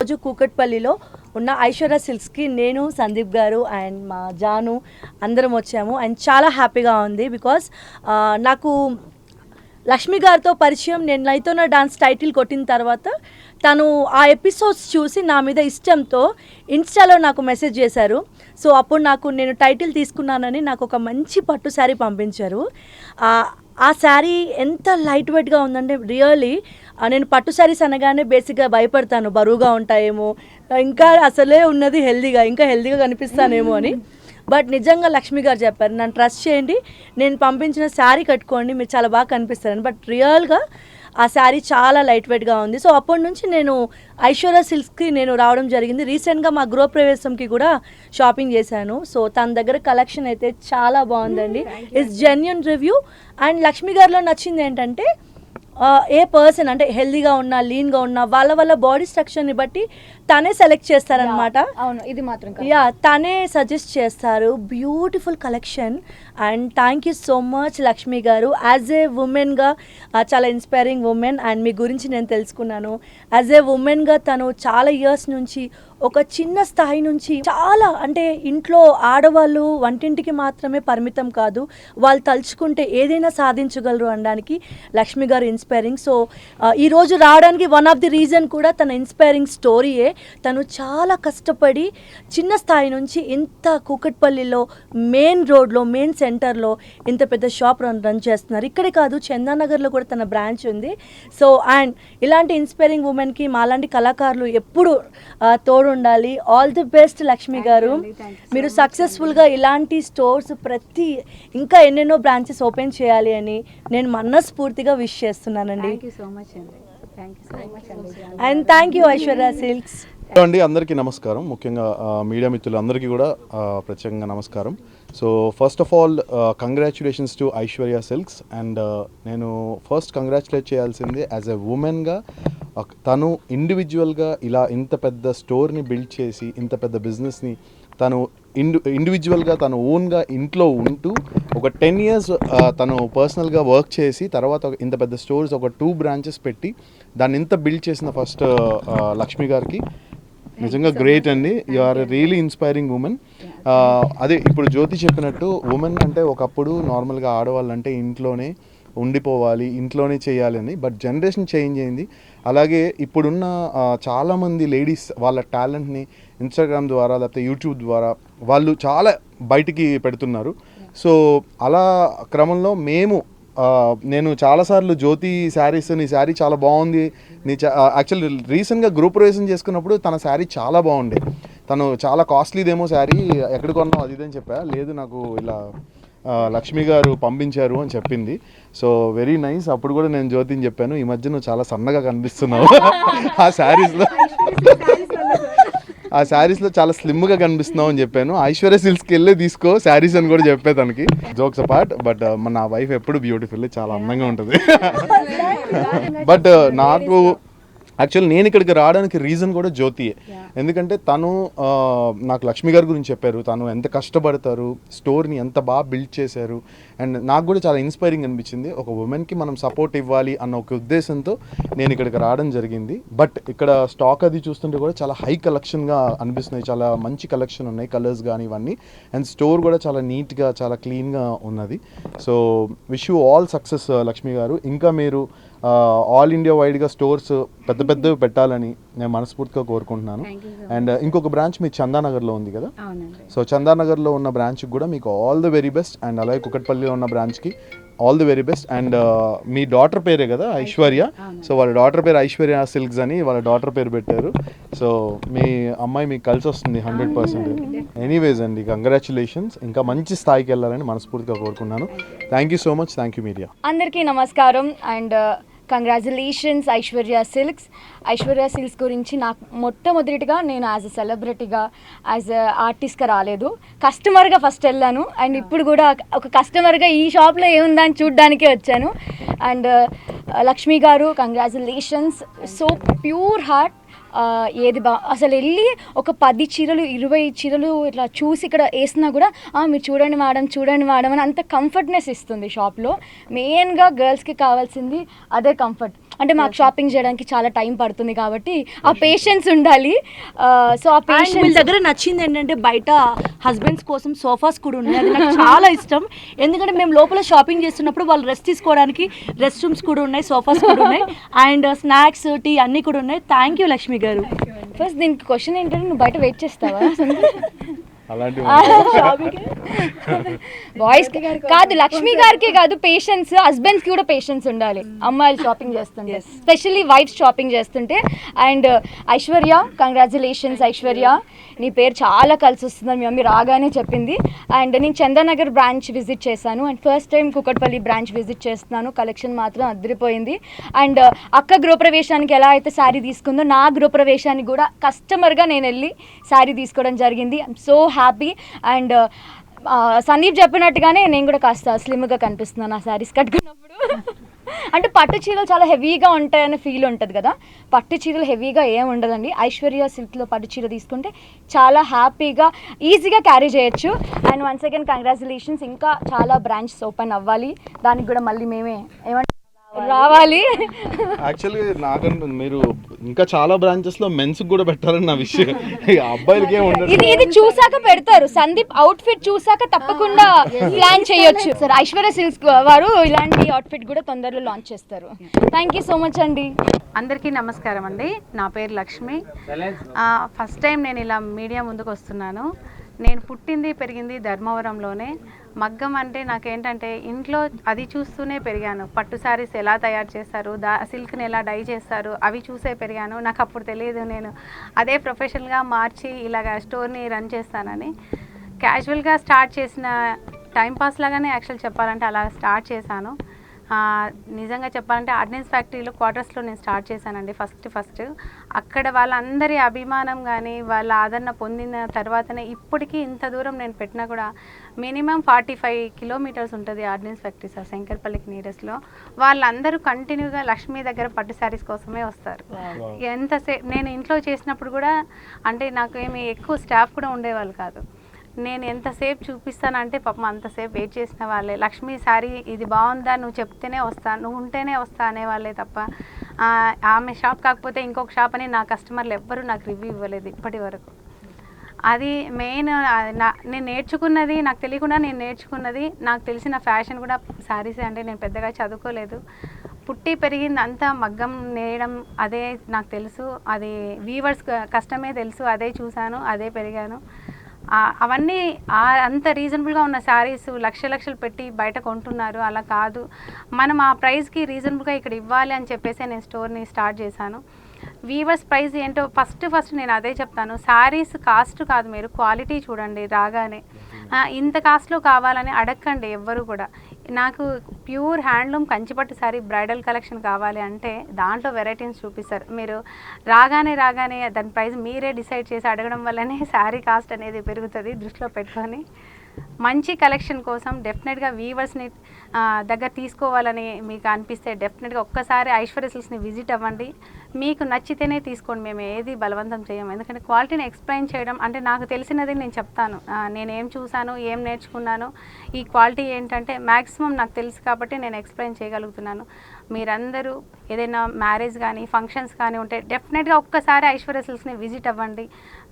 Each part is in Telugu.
రోజు కూకట్పల్లిలో ఉన్న ఐశ్వర్య సిల్క్స్కి నేను సందీప్ గారు అండ్ మా జాను అందరం వచ్చాము అండ్ చాలా హ్యాపీగా ఉంది బికాస్ నాకు లక్ష్మి గారితో పరిచయం నేను నైతోన డాన్స్ టైటిల్ కొట్టిన తర్వాత తను ఆ ఎపిసోడ్స్ చూసి నా మీద ఇష్టంతో ఇన్స్టాలో నాకు మెసేజ్ చేశారు. సో అప్పుడు నేను టైటిల్ తీసుకున్నానని నాకు ఒక మంచి పట్టు శారీ పంపించారు. ఆ శారీ ఎంత లైట్ వెయిట్గా ఉందంటే రియల్లీ నేను పట్టు శారీస్ అనగానే బేసిక్గా భయపడతాను, బరువుగా ఉంటాయేమో, ఇంకా అసలే ఉన్నది ఇంకా హెల్దీగా కనిపిస్తానేమో అని. బట్ నిజంగా లక్ష్మి గారు చెప్పారు, నన్ను ట్రస్ట్ చేయండి, నేను పంపించిన శారీ కట్టుకోండి, మీరు చాలా బాగా కనిపిస్తారని. బట్ రియల్గా ఆ శారీ చాలా లైట్ వెయిట్గా ఉంది. సో అప్పటి నుంచి నేను ఐశ్వర్య సిల్క్స్కి రావడం జరిగింది. రీసెంట్గా మా గృహప్రవేశంకి కూడా షాపింగ్ చేశాను. సో తన దగ్గర కలెక్షన్ అయితే చాలా బాగుందండి. It's genuine review. And Lakshmi గారిలో నచ్చింది ఏంటంటే ఏ పర్సన్ అంటే హెల్దీగా ఉన్నా లీన్గా ఉన్నా వాళ్ళ బాడీ స్ట్రక్చర్ని బట్టి తనే సెలెక్ట్ చేస్తారనమాట. అవును, ఇది మాత్రం తనే సజెస్ట్ చేస్తారు. Beautiful collection. And thank you so much Lakshmi garu. As ఏ ఉమెన్గా చాలా ఇన్స్పైరింగ్ ఉమెన్. అండ్ మీ గురించి నేను తెలుసుకున్నాను. యాజ్ ఏ ఉమెన్గా తను చాలా ఇయర్స్ నుంచి ఒక చిన్న స్థాయి నుంచి చాలా అంటే ఇంట్లో ఆడవాళ్ళు వంటింటికి మాత్రమే పరిమితం కాదు, వాళ్ళు తలుచుకుంటే ఏదైనా సాధించగలరు అనడానికి లక్ష్మి గారు ఇన్స్పైరింగ్. సో ఈరోజు రావడానికి వన్ ఆఫ్ ది రీజన్ కూడా తన ఇన్స్పైరింగ్ స్టోరీయే. తను చాలా కష్టపడి చిన్న స్థాయి నుంచి ఇంత కూకట్పల్లిలో మెయిన్ రోడ్లో మెయిన్ సెంటర్లో ఇంత పెద్ద షాప్ రన్ చేస్తున్నారు. ఇక్కడే కాదు, చందానగర్లో కూడా తన బ్రాంచ్ ఉంది. సో అండ్ ఇలాంటి ఇన్స్పైరింగ్ ఉమెన్కి మాలాంటి కళాకారులు ఎప్పుడు తోడు ఉండాలి. ఆల్ ది బెస్ట్ లక్ష్మి గారు. మీరు సక్సెస్ఫుల్గా ఇలాంటి స్టోర్స్ ఇంకా ఎన్నెన్నో బ్రాంచెస్ ఓపెన్ చేయాలి అని నేను మనస్ఫూర్తిగా విష్ చేస్తున్నానండి. And thank you Aishwarya silks. అండి, అందరికీ నమస్కారం. ముఖ్యంగా మీడియా మిత్రులందరికీ కూడా ప్రత్యేకంగా నమస్కారం. So first of all congratulations to Aishwarya silks. And నేను ఫస్ట్ కంగ్రాచులేట్ చేయాల్సింది యాజ్ ఎ ఉమెన్గా. తను ఇండివిజువల్గా ఇలా ఇంత పెద్ద స్టోర్ని బిల్డ్ చేసి ఇంత పెద్ద బిజినెస్ని తను ఇండివిజువల్గా తను ఓన్గా ఇంట్లో ఉంటూ ఒక 10 years తను పర్సనల్గా వర్క్ చేసి తర్వాత ఇంత పెద్ద స్టోర్స్ ఒక 2 branches పెట్టి దాన్ని ఇంత బిల్డ్ చేసిన ఫస్ట్ లక్ష్మి గారికి నిజంగా గ్రేట్ అండి. You are really inspiring women. అదే ఇప్పుడు జ్యోతి చెప్పినట్టు ఉమెన్ అంటే ఒకప్పుడు నార్మల్గా ఆడవాళ్ళు అంటే ఇంట్లోనే ఉండిపోవాలి, ఇంట్లోనే చేయాలని. బట్ జనరేషన్ చేంజ్ అయింది. అలాగే ఇప్పుడున్న చాలామంది లేడీస్ వాళ్ళ టాలెంట్ని ఇన్స్టాగ్రామ్ ద్వారా లేకపోతే యూట్యూబ్ ద్వారా వాళ్ళు చాలా బయటికి పెడుతున్నారు. సో అలా క్రమంలో నేను చాలాసార్లు జ్యోతి శారీస్, నీ శారీ చాలా బాగుంది, యాక్చువల్లీ రీసెంట్గా గ్రూప్ ప్రవేశం చేసుకున్నప్పుడు తన శారీ చాలా బాగుండే. తను చాలా కాస్ట్లీదేమో శారీ, ఎక్కడ కొన్నావు అది ఇదని చెప్పా. లేదు, నాకు ఇలా లక్ష్మి గారు పంపించారు అని చెప్పింది. So very nice. అప్పుడు కూడా నేను జ్యోతిని చెప్పాను, ఈ మధ్య నువ్వు చాలా సన్నగా కనిపిస్తున్నావు ఆ శారీస్లో చాలా స్లిమ్గా కనిపిస్తున్నావు అని చెప్పాను. ఐశ్వర్య సిల్క్స్కి వెళ్ళే తీసుకో శారీస్ అని కూడా చెప్పే తనకి. జోక్స్ అపార్ట్, బట్ నా వైఫ్ ఎప్పుడు బ్యూటిఫుల్, చాలా అందంగా ఉంటుంది. బట్ నాకు యాక్చువల్లీ నేను ఇక్కడికి రావడానికి రీజన్ కూడా జ్యోతియే. ఎందుకంటే తను నాకు లక్ష్మి గారి గురించి చెప్పారు, తను ఎంత కష్టపడతారు, స్టోర్ని ఎంత బాగా బిల్డ్ చేశారు. అండ్ నాకు కూడా చాలా ఇన్స్పైరింగ్ అనిపించింది. ఒక ఉమెన్కి మనం సపోర్ట్ ఇవ్వాలి అన్న ఒక ఉద్దేశంతో నేను ఇక్కడికి రావడం జరిగింది. బట్ ఇక్కడ స్టాక్ అది చూస్తుంటే కూడా చాలా హై కలెక్షన్గా అనిపిస్తున్నాయి. చాలా మంచి కలెక్షన్ ఉన్నాయి, కలర్స్ కానీ ఇవన్నీ. అండ్ స్టోర్ కూడా చాలా నీట్గా చాలా క్లీన్గా ఉన్నది. So wish you all success Lakshmi గారు. ఇంకా మీరు ఆల్ ఇండియా వైడ్గా స్టోర్స్ పెద్దవి పెట్టాలని నేను మనస్ఫూర్తిగా కోరుకుంటున్నాను. అండ్ ఇంకొక బ్రాంచ్ మీ చందానగర్లో ఉంది కదా, సో చందానగర్లో ఉన్న బ్రాంచ్కి కూడా మీకు all the very best. And అలాగే కుకట్పల్లిలో ఉన్న బ్రాంచ్కి all the very best. And me daughter పేరే కదా ఐశ్వర్య, సో వాళ్ళ డాటర్ పేరు ఐశ్వర్య సిల్క్స్ అని వాళ్ళ డాటర్ పేరు పెట్టారు. సో మీ అమ్మాయి మీకు కలిసి వస్తుంది 100%. ఎనీవేస్ అండి, కంగ్రాచులేషన్స్, ఇంకా మంచి స్థాయికి వెళ్ళాలని మనస్ఫూర్తిగా కోరుకున్నాను. Thank you so much. Thank you media. అందరికీ నమస్కారం and congratulations Aishwarya silks. Aishwarya silks గురించి నాకు మొట్టమొదటిగా నేను యాజ్ అ సెలబ్రిటీగా, యాజ్ అ ఆర్టిస్ట్గా రాలేదు, కస్టమర్గా ఫస్ట్ వెళ్ళాను. అండ్ ఇప్పుడు కూడా ఒక కస్టమర్గా ఈ షాప్లో ఏముందా అని చూడ్డానికే వచ్చాను. అండ్ లక్ష్మి గారు కంగ్రాచులేషన్స్, సో ప్యూర్ హార్ట్. ఏది అసలు వెళ్ళి ఒక 10 చీరలు 20 చీరలు ఇట్లా చూసి ఇక్కడ వేసినా కూడా మీరు చూడండి మేడం అని అంత కంఫర్ట్నెస్ ఇస్తుంది షాప్లో. మెయిన్గా గర్ల్స్కి కావాల్సింది అదే కంఫర్ట్. అంటే మాకు షాపింగ్ చేయడానికి చాలా టైం పడుతుంది కాబట్టి ఆ పేషెన్స్ ఉండాలి. సో ఆ పేషెన్స్ వీళ్ళ దగ్గర నచ్చింది ఏంటంటే బయట హస్బెండ్స్ కోసం సోఫాస్ కూడా ఉన్నాయి, అది నాకు చాలా ఇష్టం. ఎందుకంటే మేము లోపల షాపింగ్ చేస్తున్నప్పుడు వాళ్ళు రెస్ట్ తీసుకోవడానికి రెస్ట్ రూమ్స్ కూడా ఉన్నాయి, సోఫాస్ కూడా ఉన్నాయి, అండ్ స్నాక్స్ టీ అన్నీ కూడా ఉన్నాయి. థ్యాంక్ యూ లక్ష్మి గారు. ఫస్ట్ దీనికి క్వశ్చన్ ఏంటంటే నువ్వు బయట వెయిట్ చేస్తావా? బాయ్స్ కాదు, లక్ష్మి గారికి కాదు, పేషెన్స్, హస్బెండ్స్కి కూడా పేషెన్స్ ఉండాలి అమ్మాయిలు షాపింగ్ చేస్తుంటే, స్పెషల్లీ వైఫ్స్ షాపింగ్ చేస్తుంటే. అండ్ ఐశ్వర్య కంగ్రాచులేషన్స్ ఐశ్వర్య, నీ పేరు చాలా కలిసి వస్తుందని మీ మమ్మీ రాగానే చెప్పింది. అండ్ నేను చందానగర్ బ్రాంచ్ విజిట్ చేశాను and first time Kukatpally branch visit చేస్తున్నాను. కలెక్షన్ మాత్రం అదిరిపోయింది. అండ్ అక్క గృహప్రవేశానికి ఎలా అయితే శారీ తీసుకుందో నా గృహప్రవేశానికి కూడా కస్టమర్గా నేను వెళ్ళి శారీ తీసుకోవడం జరిగింది. I'm so happy. And Sandeep చెప్పినట్టుగానే నేను కూడా కాస్త స్లిమ్గా కనిపిస్తున్నాను ఆ శారీస్ కట్టుకున్నప్పుడు. అంటే పట్టు చీరలు చాలా హెవీగా ఉంటాయనే ఫీల్ ఉంటుంది కదా, పట్టు చీరలు హెవీగా ఏం ఉండదండి. ఐశ్వర్య సిల్క్లో పట్టు చీర తీసుకుంటే చాలా హ్యాపీగా ఈజీగా క్యారీ చేయొచ్చు. అండ్ వన్స్ అగైన్ కంగ్రాచులేషన్స్, ఇంకా చాలా బ్రాంచెస్ ఓపెన్ అవ్వాలి, దానికి కూడా మళ్ళీ మేమే రావాలి. యాక్చువల్గా నాకంటే మీరు ఇంకా చాలా బ్రాంచెస్ లో మెన్స్ కూడా పెట్టారని నా విషయం. అబ్బాయిలకి ఏం ఉండదు, ఇది చూసాక పెడతారు. సందీప్ అవుట్ ఫిట్ చూసాక తప్పకుండా ప్లాన్ చేయొచ్చు సార్. ఐశ్వర్య సిల్క్స్ వారు ఇలాంటి అవుట్ ఫిట్ కూడా తొందరలో లాంచ్ చేస్తారు. థ్యాంక్ యూ సో మచ్ అండి. అందరికీ నమస్కారం అండి, నా పేరు లక్ష్మి. ఫస్ట్ టైం నేను ఇలా మీడియా ముందుకు వస్తున్నాను. నేను పుట్టింది పెరిగింది ధర్మవరంలోనే. మగ్గం అంటే నాకేంటంటే ఇంట్లో అది చూస్తూనే పెరిగాను. పట్టు శారీస్ ఎలా తయారు చేస్తారు, సిల్క్ని ఎలా డై చేస్తారు అవి చూసే పెరిగాను. నాకు అప్పుడు తెలియదు నేను అదే ప్రొఫెషనల్గా మార్చి ఇలాగ స్టోర్ని రన్ చేస్తానని. క్యాజువల్గా స్టార్ట్ చేసిన టైంపాస్ లాగానే యాక్చువల్ చెప్పాలంటే అలా స్టార్ట్ చేశాను. నిజంగా చెప్పాలంటే ఆర్డినెన్స్ ఫ్యాక్టరీలో క్వార్టర్స్లో నేను స్టార్ట్ చేశానండి ఫస్ట్. అక్కడ వాళ్ళందరి అభిమానం కానీ వాళ్ళ ఆదరణ పొందిన తర్వాతనే ఇప్పటికీ ఇంత దూరం నేను పెట్టినా కూడా మినిమం 45 కిలోమీటర్స్ ఉంటుంది ఆర్డినెన్స్ ఫ్యాక్టరీ సార్, శంకర్పల్లికి నియరెస్ట్లో. వాళ్ళందరూ కంటిన్యూగా లక్ష్మీ దగ్గర పట్టు శారీస్ కోసమే వస్తారు. ఎంతసేపు నేను ఇంట్లో చేసినప్పుడు కూడా అంటే నాకు ఏమి ఎక్కువ స్టాఫ్ కూడా ఉండేవాళ్ళు కాదు. నేను ఎంతసేపు చూపిస్తానంటే పాపం అంతసేపు వెయిట్ చేసిన వాళ్ళే. లక్ష్మీ శారీ ఇది బాగుందా, నువ్వు చెప్తేనే వస్తా, నువ్వు ఉంటేనే వస్తా అనేవాళ్ళే తప్ప ఆమె షాప్ కాకపోతే ఇంకొక షాప్ అని నా కస్టమర్లు ఎవ్వరూ నాకు రివ్యూ ఇవ్వలేదు ఇప్పటి వరకు. అది మెయిన్. నేను నేర్చుకున్నది నాకు తెలియకుండా నేను నేర్చుకున్నది, నాకు తెలిసిన ఫ్యాషన్ కూడా శారీసే. అంటే నేను పెద్దగా చదువుకోలేదు, పుట్టి పెరిగింది అంతా మగ్గం నేయడం అదే నాకు తెలుసు, అది వీవర్స్ కష్టమే తెలుసు, అదే చూశాను, అదే పెరిగాను. అవన్నీ అంత రీజనబుల్గా ఉన్న శారీస్ లక్షలు పెట్టి బయట కొంటున్నారు, అలా కాదు. మనం ఆ ప్రైస్కి రీజనబుల్గా ఇక్కడ ఇవ్వాలి అని చెప్పేసి నేను స్టోర్ని స్టార్ట్ చేశాను. వీవర్స్ ప్రైస్ ఏంటో ఫస్ట్ నేను అదే చెప్తాను. శారీస్ కాస్ట్ కాదు, మీరు క్వాలిటీ చూడండి. రాగానే ఇంత కాస్ట్లో కావాలని అడగండి ఎవ్వరు కూడా. నాకు ప్యూర్ హ్యాండ్లూమ్ కంచిపట్టు శారీ బ్రైడల్ కలెక్షన్ కావాలి అంటే దాంట్లో వెరైటీస్ చూపిస్తారు. మీరు రాగానే దాని ప్రైస్ మీరే డిసైడ్ చేసి అడగడం వల్లనే శారీ కాస్ట్ అనేది పెరుగుతుంది. దృష్టిలో పెట్టుకొని మంచి కలెక్షన్ కోసం డెఫినెట్గా వీవర్స్ని దగ్గర తీసుకోవాలని మీకు అనిపిస్తే డెఫినెట్గా ఒక్కసారి ఐశ్వర్య సిల్క్స్ని విజిట్ అవ్వండి. మీకు నచ్చితేనే తీసుకోండి, మేము ఏది బలవంతం చేయము. ఎందుకంటే క్వాలిటీని ఎక్స్ప్లెయిన్ చేయడం అంటే నాకు తెలిసినది నేను చెప్తాను. నేను ఏం చూశాను, ఏం నేర్చుకున్నాను, ఈ క్వాలిటీ ఏంటంటే మ్యాక్సిమం నాకు తెలుసు కాబట్టి నేను ఎక్స్ప్లెయిన్ చేయగలుగుతున్నాను. మీరందరూ ఏదైనా మ్యారేజ్ కానీ ఫంక్షన్స్ కానీ ఉంటే డెఫినెట్గా ఒక్కసారి ఐశ్వర్య సిల్క్స్ని విజిట్ అవ్వండి.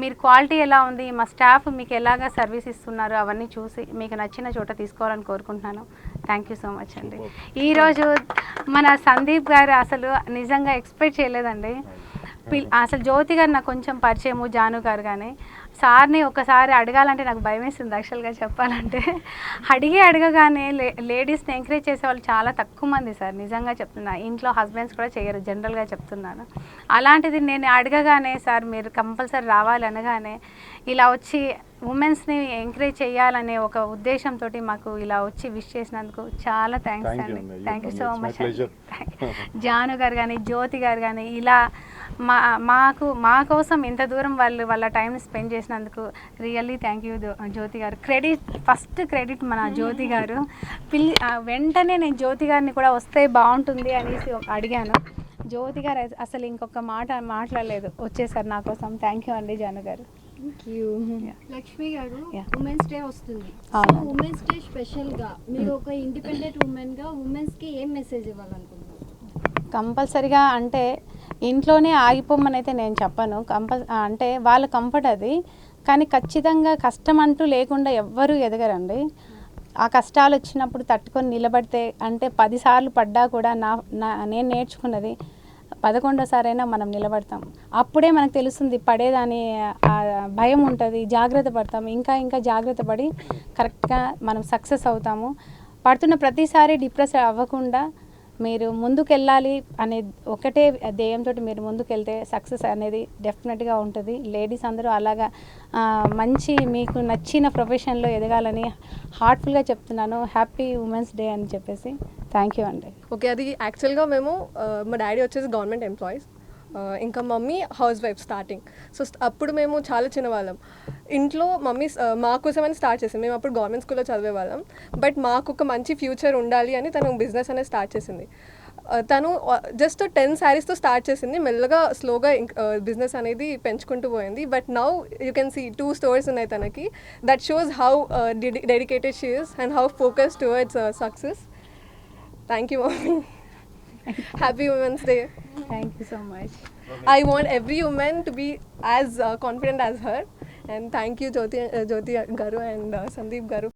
మీరు క్వాలిటీ ఎలా ఉంది, మా స్టాఫ్ మీకు ఎలాగా సర్వీస్ ఇస్తున్నారు అవన్నీ చూసి మీకు నచ్చిన చోట తీసుకోవాలని కోరుకుంటున్నాను. థ్యాంక్ యూ సో మచ్ అండి. ఈరోజు మన సందీప్ గారు అసలు నిజంగా ఎక్స్పెక్ట్ చేయలేదండి. అసలు జ్యోతి గారు నాకు కొంచెం పరిచయము, జాను గారు కానీ సార్ని ఒకసారి అడగాలంటే నాకు భయం వేస్తుంది యాక్చువల్గా చెప్పాలంటే. అడగగానే లేడీస్ని ఎంకరేజ్ చేసే వాళ్ళు చాలా తక్కువ మంది సార్, నిజంగా చెప్తున్నా. ఇంట్లో హస్బెండ్స్ కూడా చేయరు, జనరల్గా చెప్తున్నాను. అలాంటిది నేను అడగగానే సార్ మీరు కంపల్సరీ రావాలి అనగానే ఇలా వచ్చి ఉమెన్స్ని ఎంకరేజ్ చేయాలనే ఒక ఉద్దేశంతో మాకు ఇలా వచ్చి విష్ చేసినందుకు చాలా థ్యాంక్స్ Thank you అండి. అండి. Thank you It's so my much. pleasure. Janu గారు కానీ, జ్యోతి గారు కానీ ఇలా మా కోసం ఇంత దూరం వాళ్ళ టైం స్పెండ్ చేసినందుకు రియల్లీ థ్యాంక్ యూ జ్యోతి గారు. ఫస్ట్ క్రెడిట్ మన జ్యోతి గారు. వెంటనే నేను జ్యోతి గారిని కూడా వస్తే బాగుంటుంది అనేసి అడిగాను. జ్యోతి గారు అసలు ఇంకొక మాట మాట్లాడలేదు, వచ్చేసారు నా కోసం. థ్యాంక్ యూ అండి జాను గారు. లక్ష్మి గారు, Yeah. ఉమెన్స్ డే వస్తుంది. అవును. ఉమెన్స్ డే స్పెషల్ గా మీరు ఒక ఇండిపెండెంట్ ఉమెన్ గా ఉమెన్స్ కి ఏం మెసేజ్ ఇవ్వాలనుకుంటున్నారు? కంపల్సరిగా అంటే ఇంట్లోనే ఆగిపోమని అయితే నేను చెప్పను. అంటే వాళ్ళ కంఫర్ట్ అది, కానీ ఖచ్చితంగా కష్టం అంటూ లేకుండా ఎవ్వరూ ఎదగరండి. ఆ కష్టాలు వచ్చినప్పుడు తట్టుకొని నిలబడితే, అంటే 10 సార్లు పడ్డా కూడా నేను నేర్చుకున్నది 11వ మనం నిలబడతాం. అప్పుడే మనకు తెలుస్తుంది పడేదాని భయం ఉంటుంది, జాగ్రత్త పడతాం. ఇంకా జాగ్రత్త పడి కరెక్ట్గా మనం సక్సెస్ అవుతాము. పడుతున్న ప్రతిసారి డిప్రెస్ అవ్వకుండా మీరు ముందుకెళ్ళాలి అనే ఒకటే ధ్యేయంతో మీరు ముందుకెళ్తే సక్సెస్ అనేది డెఫినెట్గా ఉంటుంది. లేడీస్ అందరూ అలాగా మంచి మీకు నచ్చిన ప్రొఫెషన్లో ఎదగాలని హార్ట్ఫుల్గా చెప్తున్నాను. హ్యాపీ ఉమెన్స్ డే అని చెప్పేసి థ్యాంక్ యూ అండి. ఓకే, అది యాక్చువల్గా మేము మా డాడీ వచ్చేసి గవర్నమెంట్ ఎంప్లాయీస్, ఇంకా mummy house wife starting. So అప్పుడు మేము చాలా చిన్నవాళ్ళం. ఇంట్లో మమ్మీ మా కోసమని స్టార్ట్ చేసింది. మేము అప్పుడు గవర్నమెంట్ స్కూల్లో చదివేవాళ్ళం. బట్ మాకు ఒక మంచి ఫ్యూచర్ ఉండాలి అని తను బిజినెస్ అనేది స్టార్ట్ చేసింది. తను జస్ట్ 10 శారీస్తో స్టార్ట్ చేసింది. మెల్లగా స్లోగా బిజినెస్ అనేది పెంచుకుంటూ పోయింది. But now you can see 2 stores ఉన్నాయి తనకి. That shows how dedicated she is and how focus towards success. Thank you, Mommy. Happy Women's Day. Thank you so much. I want every woman to be as confident as her. And thank you, Jyoti Garu and Sandeep Garu,